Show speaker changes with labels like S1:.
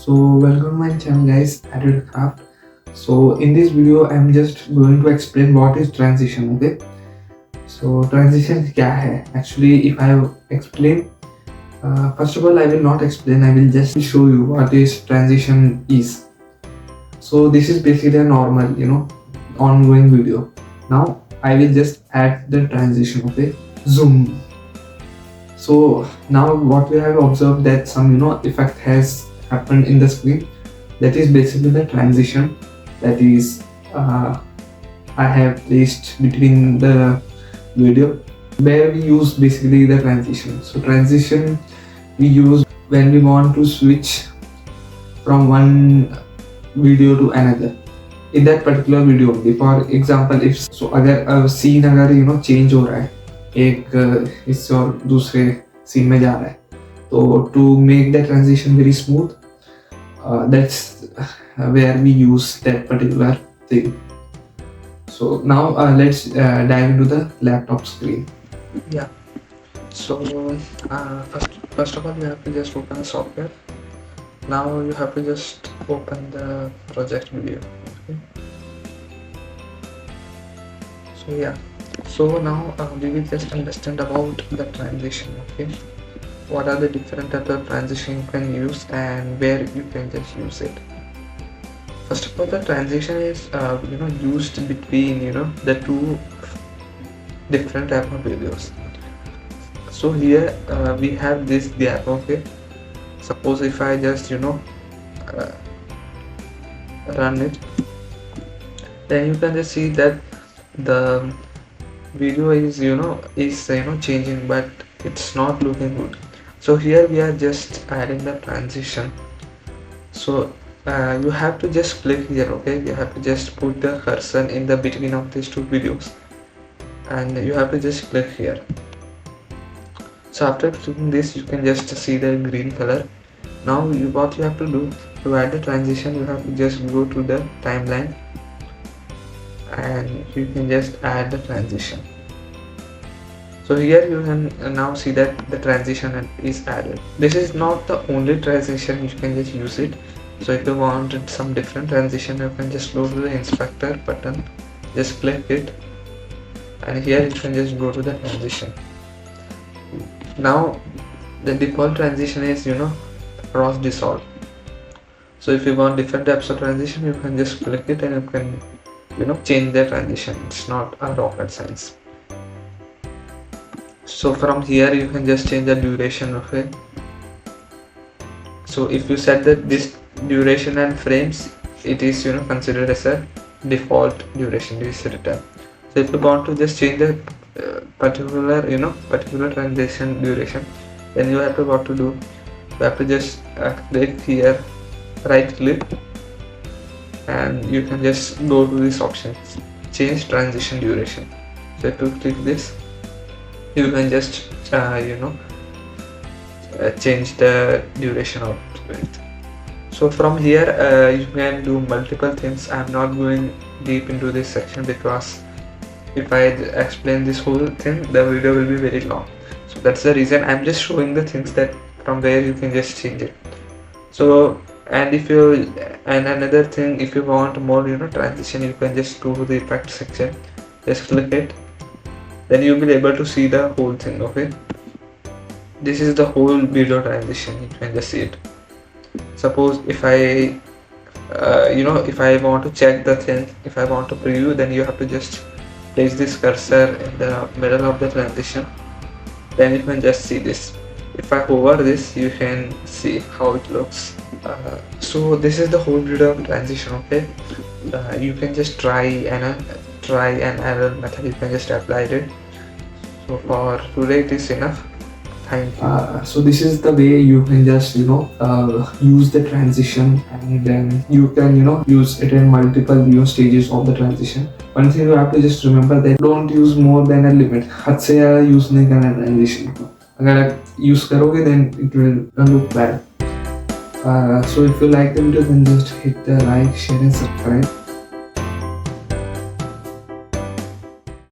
S1: So welcome to my channel guys, Added Craft. So in this video I'm just going to explain what is transition. Okay, so transition क्या है? Actually if I explain, first of all I will not explain, I will just show you what is transition is. So this is basically a normal ongoing video. Now I will just add the transition. Okay, zoom. So now what we have observed that some effect has happened in the screen. That is basically the transition that is I have placed between the video, where we use basically the transition. So transition we use when we want to switch from one video to another in that particular video only. For example, if so अगर scene अगर change हो रहा है, एक इससे और दूसरे scene में जा रहा है, तो to make the transition very smooth, that's where we use that particular thing. So now let's dive into the laptop screen. Yeah. So first of all you have to just open the software. Now you have to just open the project video. Okay. So yeah. So now we will just understand about the transition. Okay, what are the different types of transition you can use and where you can just use it. First of all, the transition is used between the two different type of videos. So here we have this gap. Okay, suppose if I just run it, then you can just see that the video is changing, but it's not looking good. So here we are just adding the transition. So you have to just click here. Okay, you have to just put the cursor in the between of these two videos and you have to just click here. So after clicking this, you can just see the green color. Now what you have to do to add the transition, you have to just go to the timeline and you can just add the transition. So here you can now see that the transition is added. This is not the only transition, you can just use it. So if you wanted some different transition, you can just go to the inspector button, just click it, and here you can just go to the transition. Now the default transition is cross dissolve. So if you want different types of transition, you can just click it and you can change the transition. It's not a rocket science. So from here you can just change the duration of it. So if you set this duration and frames, it is considered as a default duration is written. So if you want to just change the particular transition duration, then you have to what to do, you have to just click here, right click, and you can just go to this option, change transition duration. So if you click this, you can just change the duration of it. So from here you can do multiple things. I'm not going deep into this section because if I explain this whole thing, the video will be very long. So that's the reason I'm just showing the things that from where you can just change it. So and another thing, if you want more transition, you can just go to the effect section, just click it, then you'll be able to see the whole thing. Okay, this is the whole video transition, you can just see it. Suppose if I if I want to check the thing, if I want to preview, then you have to just place this cursor in the middle of the transition, then you can just see this. If I hover this, you can see how it looks. So this is the whole video of transition. Okay, you can just try and error method, you can just apply it. So for today it is enough. Thank you. So this is the way you can just use the transition, and then you can use it in multiple stages of the transition. One thing you have to just remember that don't use more than a limit. हद से ज़्यादा use नहीं करना transition को. अगर use करोगे then it will look bad. So if you like the video, then just hit the like, share and subscribe.